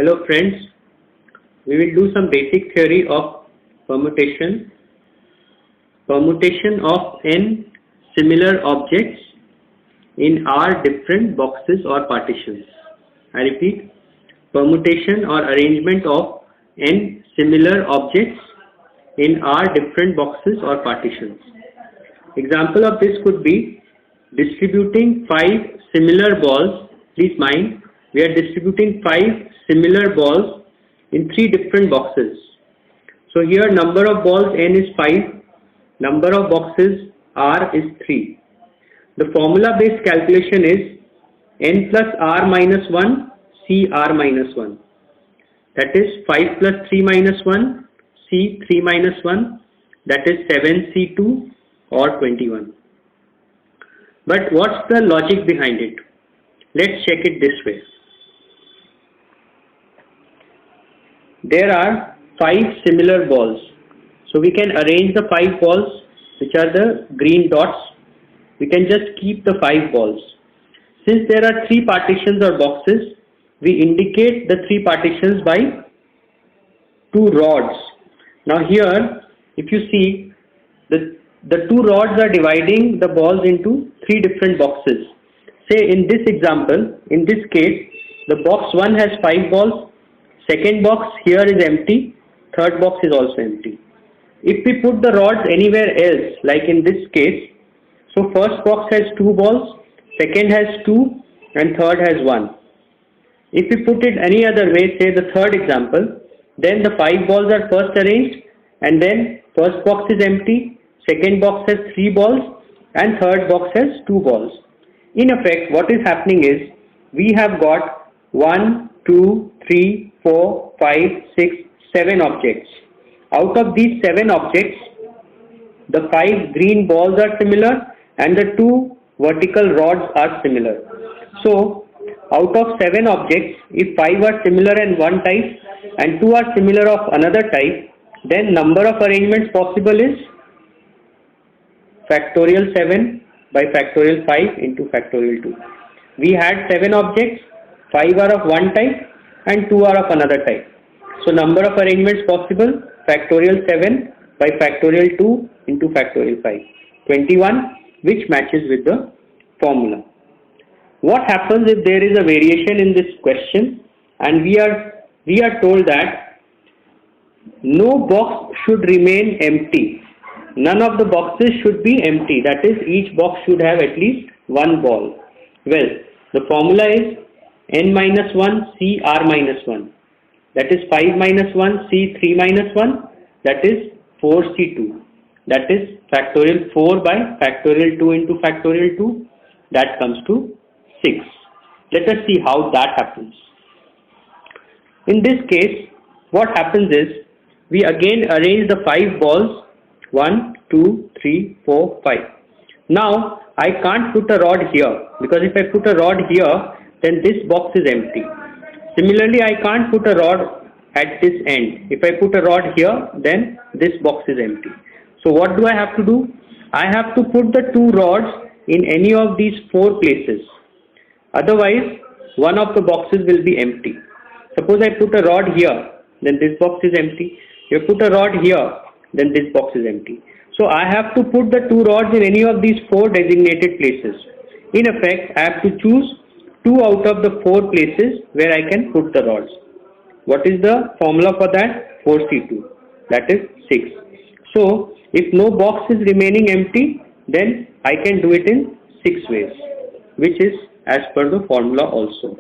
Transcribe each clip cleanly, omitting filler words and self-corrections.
Hello friends, we will do some basic theory of permutation. Permutation of n similar objects in R different boxes or partitions. I repeat, permutation or arrangement of n similar objects in R different boxes or partitions. Example of this could be distributing 5 similar balls. Please mind, we are distributing 5 similar balls in 3 different boxes. So here number of balls n is 5, number of boxes R is 3. The formula based calculation is n plus R minus 1 C R minus 1. That is 5 plus 3 minus 1 C 3 minus 1, that is 7 C2 or 21. But what's the logic behind it? Let's check it this way. There are 5 similar balls. So we can arrange the 5 balls, which are the green dots. We can just keep the 5 balls. Since there are 3 partitions or boxes, we indicate the 3 partitions by 2 rods. Now here, if you see, the 2 rods are dividing the balls into 3 different boxes. Say in this example, in this case, the box 1 has 5 balls, second box here is empty, third box is also empty. If we put the rods anywhere else, like in this case, so first box has 2 balls, second has 2 and third has 1. If we put it any other way, say the third example, then the 5 balls are first arranged and then first box is empty, second box has 3 balls and third box has 2 balls. In effect, what is happening is we have got 1, 2, 3, 4, 5, 6, 7 objects. Out of these 7 objects, the 5 green balls are similar and the 2 vertical rods are similar. So, out of 7 objects, if 5 are similar in one type and 2 are similar of another type, then number of arrangements possible is factorial 7 by factorial 5 into factorial 2. We had 7 objects, 5 are of one type and 2 are of another type. So number of arrangements possible, factorial 7 by factorial 2 into factorial 5. 21, which matches with the formula. What happens if there is a variation in this question and we are told that no box should remain empty. None of the boxes should be empty. That is, each box should have at least one ball. Well, the formula is n minus 1 C R minus 1. That is 5 minus 1 C 3 minus 1. That is 4 C2. That is factorial 4 by factorial 2 into factorial 2. That comes to 6. Let us see how that happens. In this case, what happens is we again arrange the 5 balls 1, 2, 3, 4, 5. Now I can't put a rod here because if I put a rod here, then this box is empty. Similarly, I can't put a rod at this end. If I put a rod here, then this box is empty. So what do I have to do? I have to put the 2 rods in any of these 4 places. Otherwise, one of the boxes will be empty. Suppose I put a rod here, then this box is empty. You put a rod here, then this box is empty. So I have to put the 2 rods in any of these 4 designated places. In effect, I have to choose 2 out of the 4 places where I can put the rods. What is the formula for that? 4C2. That is 6. So if no box is remaining empty, then I can do it in 6 ways, which is as per the formula also.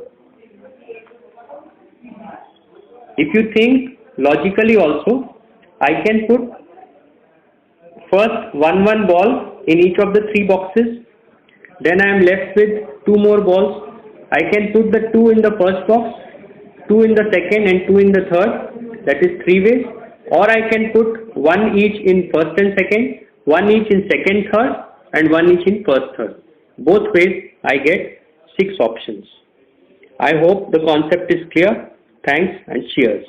If you think logically also, I can put first 1 ball in each of the 3 boxes. Then I am left with 2 more balls. I can put the 2 in the first box, 2 in the second and 2 in the third. That is 3 ways. Or I can put 1 each in first and second, 1 each in second, third and 1 each in first, third. Both ways I get 6 options. I hope the concept is clear. Thanks and cheers.